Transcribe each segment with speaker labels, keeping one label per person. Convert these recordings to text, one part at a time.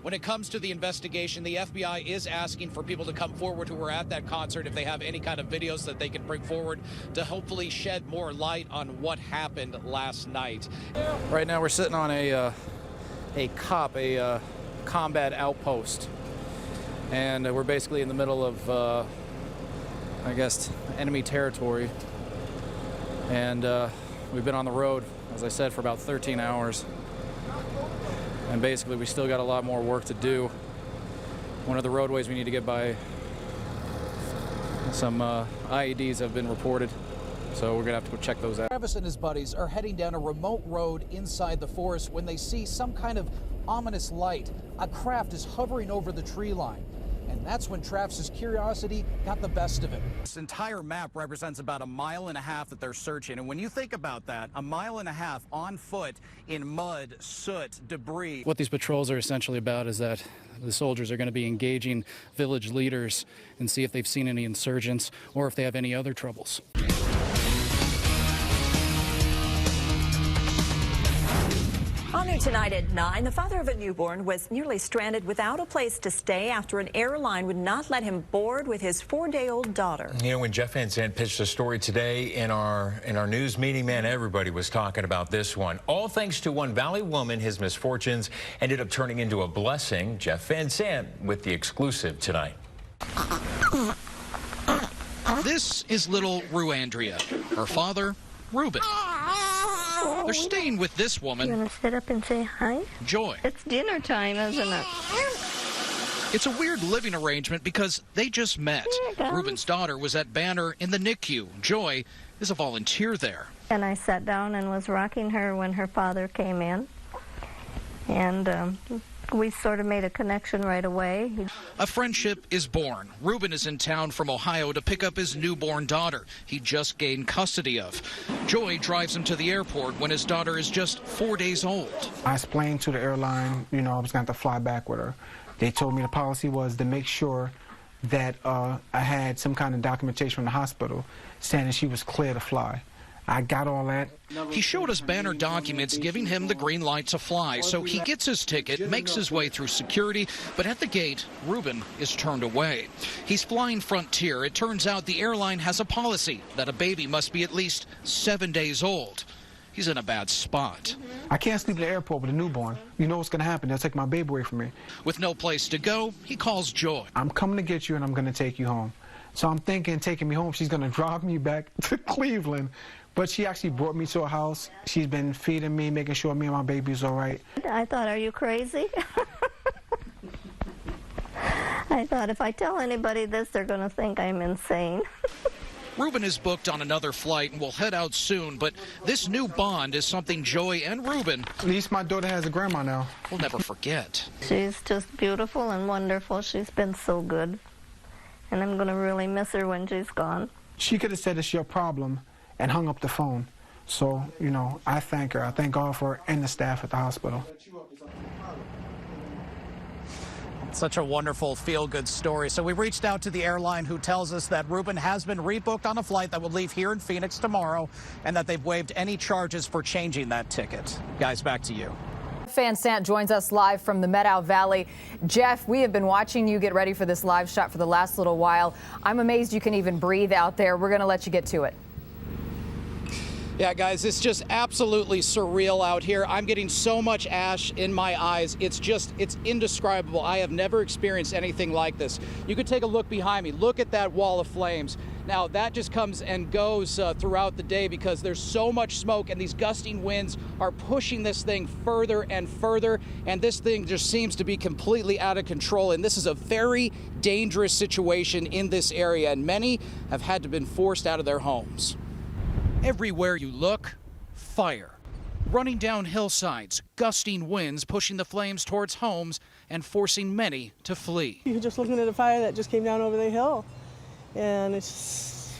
Speaker 1: when it comes to the investigation, the FBI is asking for people to come forward who were at that concert if they have any kind of videos that they can bring forward to hopefully shed more light on what happened last night.
Speaker 2: Right now we're sitting on a combat outpost, and we're basically in the middle of I guess enemy territory, and we've been on the road, as I said, for about 13 hours, and basically we still got a lot more work to do. One of the roadways we need to get by, some IEDs have been reported, so we're gonna have to go check those out.
Speaker 3: Travis and his buddies are heading down a remote road inside the forest when they see some kind of ominous light. A craft is hovering over the tree line. And that's when Travis's curiosity got the best of it.
Speaker 1: This entire map represents about 1.5 miles that they're searching. And when you think about that, 1.5 miles on foot in mud, soot, debris.
Speaker 2: What these patrols are essentially about is that the soldiers are going to be engaging village leaders and see if they've seen any insurgents or if they have any other troubles.
Speaker 4: On new tonight at 9, the father of a newborn was nearly stranded without a place to stay after an airline would not let him board with his 4-day-old daughter.
Speaker 5: You know, when Jeff Van Sant pitched a story today in our news meeting, man, everybody was talking about this one. All thanks to one Valley woman, his misfortunes ended up turning into a blessing. Jeff Van Sant with the exclusive tonight.
Speaker 1: This is little Ruandria. Her father, Ruben. They're staying with this woman.
Speaker 6: You want to sit up and say hi?
Speaker 1: Joy.
Speaker 6: It's dinner time, isn't it?
Speaker 1: It's a weird living arrangement because they just met. Ruben's daughter was at Banner in the NICU. Joy is a volunteer there.
Speaker 6: And I sat down and was rocking her when her father came in. And we sort of made a connection right away.
Speaker 1: A friendship is born. Ruben is in town from Ohio to pick up his newborn daughter he just gained custody of. Joy drives him to the airport when his daughter is just 4 days old.
Speaker 7: I explained to the airline, you know, I was going to have to fly back with her. They told me the policy was to make sure that I had some kind of documentation from the hospital saying that she was clear to fly. I got all that.
Speaker 1: He showed us Banner documents giving him the green light to fly, so he gets his ticket, makes his way through security, but at the gate, Ruben is turned away. He's flying Frontier. It turns out the airline has a policy that a baby must be at least 7 days old. He's in a bad spot.
Speaker 7: I can't sleep at the airport with a newborn. You know what's going to happen. They'll take my baby away from me.
Speaker 1: With no place to go, he calls Joy.
Speaker 7: I'm coming to get you, and I'm going to take you home. So I'm thinking, taking me home, she's going to drive me back to Cleveland. But she actually brought me to a house. She's been feeding me, making sure me and my baby's all right.
Speaker 6: I thought, are you crazy? I thought if I tell anybody this, they're going to think I'm insane.
Speaker 1: Ruben is booked on another flight and will head out soon, but this new bond is something Joy and Ruben,
Speaker 7: at least my daughter has a grandma now,
Speaker 1: will never forget.
Speaker 6: She's just beautiful and wonderful. She's been so good. And I'm going to really miss her when she's gone.
Speaker 7: She could have said it's your problem and hung up the phone. So, you know, I thank her. I thank God for her and the staff at the hospital.
Speaker 3: Such a wonderful feel-good story. So we reached out to the airline, who tells us that Ruben has been rebooked on a flight that will leave here in Phoenix tomorrow, and that they've waived any charges for changing that ticket. Guys, back to you.
Speaker 8: Van Sant joins us live from the Meadow Valley. Jeff, we have been watching you get ready for this live shot for the last little while. I'm amazed you can even breathe out there. We're going to let you get to it.
Speaker 3: Yeah, guys, it's just absolutely surreal out here. I'm getting so much ash in my eyes. It's indescribable. I have never experienced anything like this. You could take a look behind me. Look at that wall of flames. Now, that just comes and goes throughout the day because there's so much smoke, and these gusting winds are pushing this thing further and further, and this thing just seems to be completely out of control. And this is a very dangerous situation in this area, and many have had to been forced out of their homes. Everywhere you look, fire. Running down hillsides, gusting winds pushing the flames towards homes and forcing many to flee.
Speaker 9: You're just looking at a fire that just came down over the hill, and it's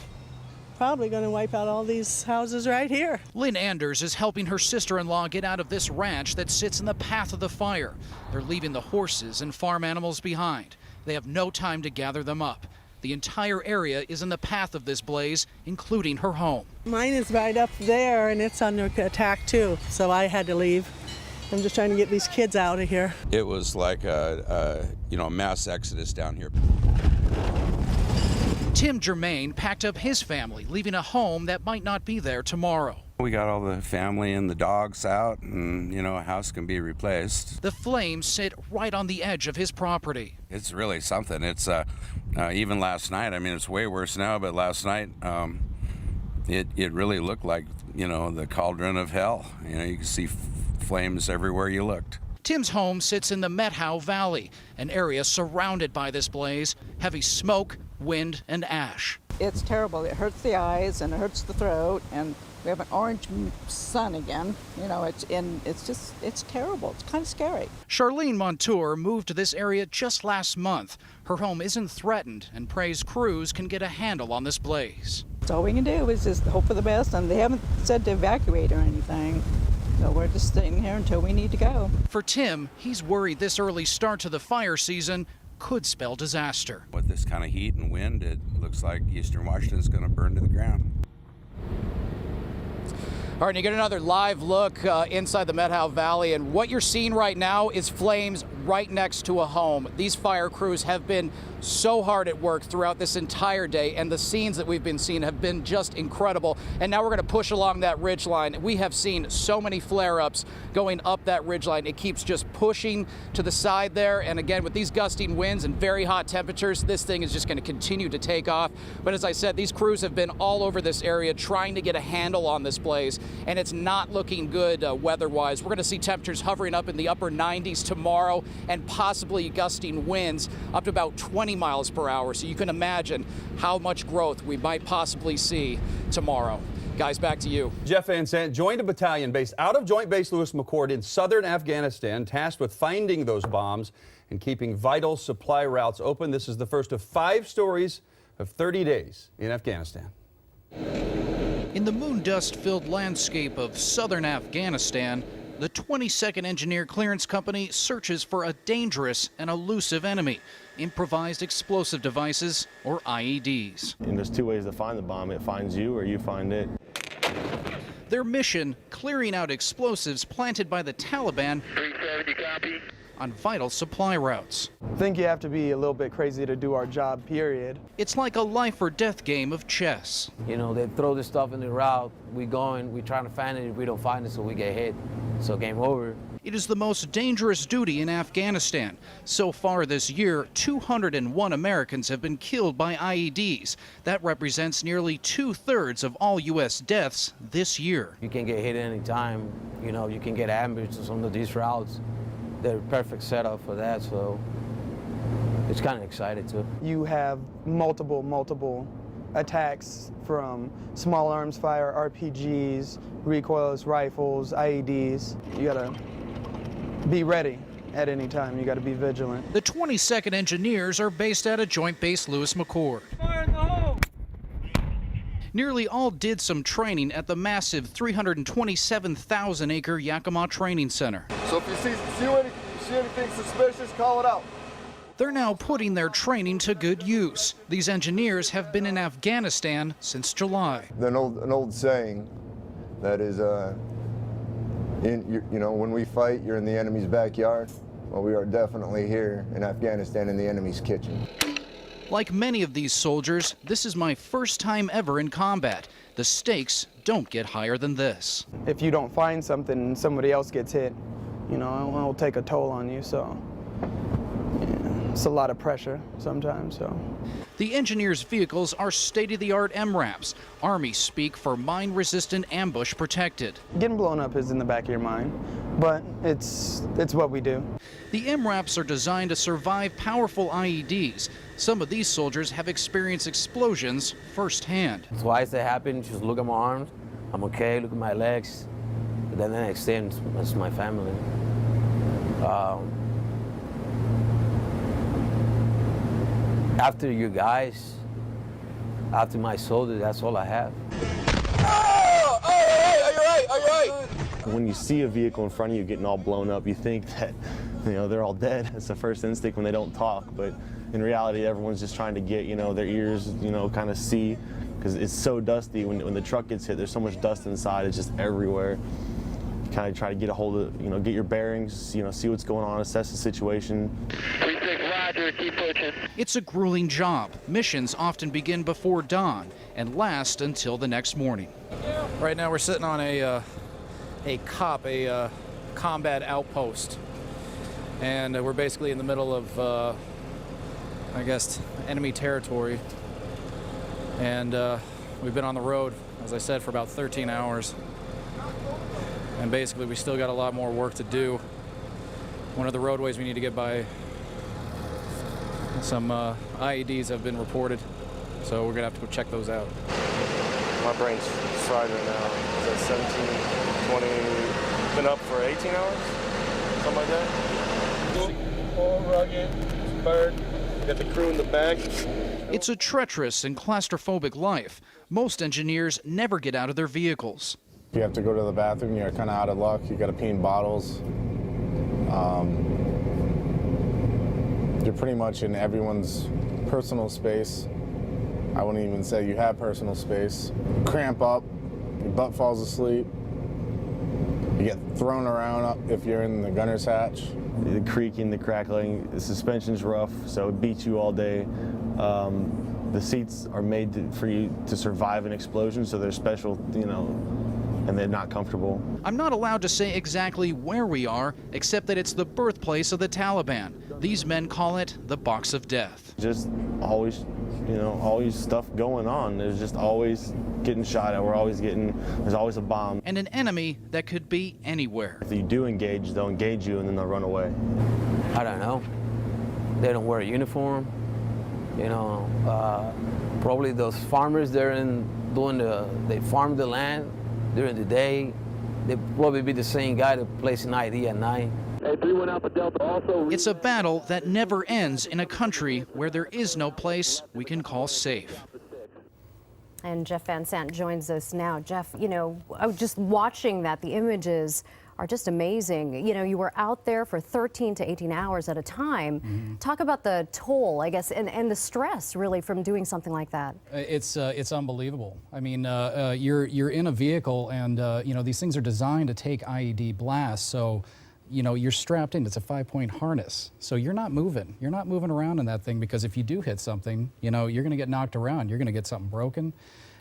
Speaker 9: probably going to wipe out all these houses right here.
Speaker 1: Lynn Anders is helping her sister-in-law get out of this ranch that sits in the path of the fire. They're leaving the horses and farm animals behind. They have no time to gather them up. The entire area is in the path of this blaze, including her home.
Speaker 9: Mine is right up there, and it's under attack too, so I had to leave. I'm just trying to get these kids out of here.
Speaker 10: It was like a mass exodus down here.
Speaker 1: Tim Germain packed up his family, leaving a home that might not be there tomorrow.
Speaker 10: We got all the family and the dogs out, and a house can be replaced.
Speaker 1: The flames sit right on the edge of his property.
Speaker 10: It's really something. It's even last night. I mean, it's way worse now, but last night it really looked like the cauldron of hell. You can see flames everywhere you looked.
Speaker 1: Tim's home sits in the Meadow Valley, an area surrounded by this blaze, heavy smoke, wind, and ash.
Speaker 11: It's terrible. It hurts the eyes and it hurts the throat, and we have an orange sun again. It's terrible. It's kind of scary.
Speaker 1: Charlene Montour moved to this area just last month. Her home isn't threatened and prays crews can get a handle on this blaze.
Speaker 11: So all we can do is just hope for the best, and they haven't said to evacuate or anything. So we're just sitting here until we need to go.
Speaker 1: For Tim, he's worried this early start to the fire season could spell disaster.
Speaker 10: With this kind of heat and wind, it looks like Eastern Washington's going to burn to the ground.
Speaker 3: All right, you get another live look inside the Meadow Valley, and what you're seeing right now is flames right next to a home. These fire crews have been so hard at work throughout this entire day, and the scenes that we've been seeing have been just incredible. And now we're going to push along that ridge line. We have seen so many flare-ups going up that ridge line. It keeps just pushing to the side there, and again, with these gusting winds and very hot temperatures, this thing is just going to continue to take off. But as I said, these crews have been all over this area trying to get a handle on this blaze, and it's not looking good weather-wise. We're going to see temperatures hovering up in the upper 90s tomorrow, and possibly gusting winds up to about 20 miles per hour. So you can imagine how much growth we might possibly see tomorrow. Guys, back to you.
Speaker 12: Jeff Van Sant joined a battalion based out of Joint Base Lewis McChord in southern Afghanistan, tasked with finding those bombs and keeping vital supply routes open. This is the first of 5 stories of 30 days in Afghanistan.
Speaker 1: In the moon dust-filled landscape of southern Afghanistan, the 22nd Engineer Clearance Company searches for a dangerous and elusive enemy, improvised explosive devices, or IEDs.
Speaker 13: And there's 2 ways to find the bomb. It finds you or you find it.
Speaker 1: Their mission, clearing out explosives planted by the Taliban on vital supply routes.
Speaker 14: I think you have to be a little bit crazy to do our job, period.
Speaker 1: It's like a life or death game of chess.
Speaker 15: They throw this stuff in the route, we trying to find it. If we don't find it, so we get hit. So game over.
Speaker 1: It is the most dangerous duty in Afghanistan. So far this year, 201 Americans have been killed by IEDs. That represents nearly 2/3 of all U.S. deaths this year.
Speaker 15: You can get hit any time. You can get ambushed on some of these routes. They're perfect setup for that, so it's kind of exciting too.
Speaker 14: You have multiple attacks from small arms fire, RPGs, recoilless rifles, IEDs. You gotta be ready at any time. You gotta be vigilant.
Speaker 1: The 22nd Engineers are based out of Joint Base Lewis McChord. Fire in the hole! Nearly all did some training at the massive 327,000-acre Yakima Training Center.
Speaker 16: So if you see anything suspicious, call it out.
Speaker 1: They're now putting their training to good use. These engineers have been in Afghanistan since July.
Speaker 16: An old saying that is, when we fight, you're in the enemy's backyard. Well, we are definitely here in Afghanistan in the enemy's kitchen.
Speaker 1: Like many of these soldiers, this is my first time ever in combat. The stakes don't get higher than this.
Speaker 14: If you don't find something and somebody else gets hit, it'll take a toll on you, so it's a lot of pressure sometimes. So
Speaker 1: the engineers' vehicles are state-of-the-art MRAPs, Army speak for mine-resistant ambush protected.
Speaker 14: Getting blown up is in the back of your mind, but it's what we do.
Speaker 1: The MRAPs are designed to survive powerful IEDs. Some of these soldiers have experienced explosions firsthand.
Speaker 15: Twice that happened, just look at my arms, I'm okay, look at my legs. But then the next thing, it's my family. After you guys, after my soldiers, that's all I have.
Speaker 16: Oh, are you right?
Speaker 13: When you see a vehicle in front of you getting all blown up, you think that they're all dead. It's the first instinct when they don't talk, but in reality, everyone's just trying to get their ears kind of see, because it's so dusty. When the truck gets hit, there's so much dust inside, it's just everywhere. kind of try to get a hold of, get your bearings, see what's going on, assess the situation.
Speaker 1: Roger, keep pushing. It's a grueling job. Missions often begin before dawn and last until the next morning.
Speaker 2: Right now we're sitting on a combat outpost, and we're basically in the middle of, I guess, enemy territory. And we've been on the road, as I said, for about 13 hours. And basically, we still got a lot more work to do. One of the roadways we need to get by, some IEDs have been reported, so we're gonna have to go check those out.
Speaker 17: My brain's fried right now. Is that 17, 20, been up for 18 hours? Something like that? All rugged, bird, got the crew in the back.
Speaker 1: It's a treacherous and claustrophobic life. Most engineers never get out of their vehicles.
Speaker 18: If you have to go to the bathroom, you're kind of out of luck. You got to pee in bottles. You're pretty much in everyone's personal space. I wouldn't even say you have personal space. Cramp up, your butt falls asleep. You get thrown around if you're in the gunner's hatch.
Speaker 13: The creaking, the crackling, the suspension's rough, so it beats you all day. The seats are made for you to survive an explosion, so they're special, and they're not comfortable.
Speaker 1: I'm not allowed to say exactly where we are, except that it's the birthplace of the Taliban. These men call it the box of death.
Speaker 13: Just always, always stuff going on. There's just always getting shot at. There's always a bomb.
Speaker 1: And an enemy that could be anywhere.
Speaker 13: If you do engage, they'll engage you and then they'll run away.
Speaker 15: I don't know. They don't wear a uniform. Probably those farmers they farm the land during the day. They probably be the same guy that plays an ID at night.
Speaker 1: It's a battle that never ends in a country where there is no place we can call safe.
Speaker 19: And Jeff Van Sant joins us now. Jeff, I was just watching that. The images are just amazing. You were out there for 13 to 18 hours at a time. Mm-hmm. Talk about the toll, I guess, and the stress really from doing something like that.
Speaker 2: It's unbelievable. I mean, you're in a vehicle, and these things are designed to take IED blasts. So, you're strapped in. It's a 5-point harness. So you're not moving. You're not moving around in that thing, because if you do hit something, you're going to get knocked around. You're going to get something broken.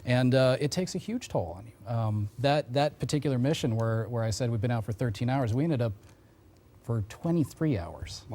Speaker 2: And it takes a huge toll on you. That particular mission where I said we've been out for 13 hours, we ended up for 23 hours.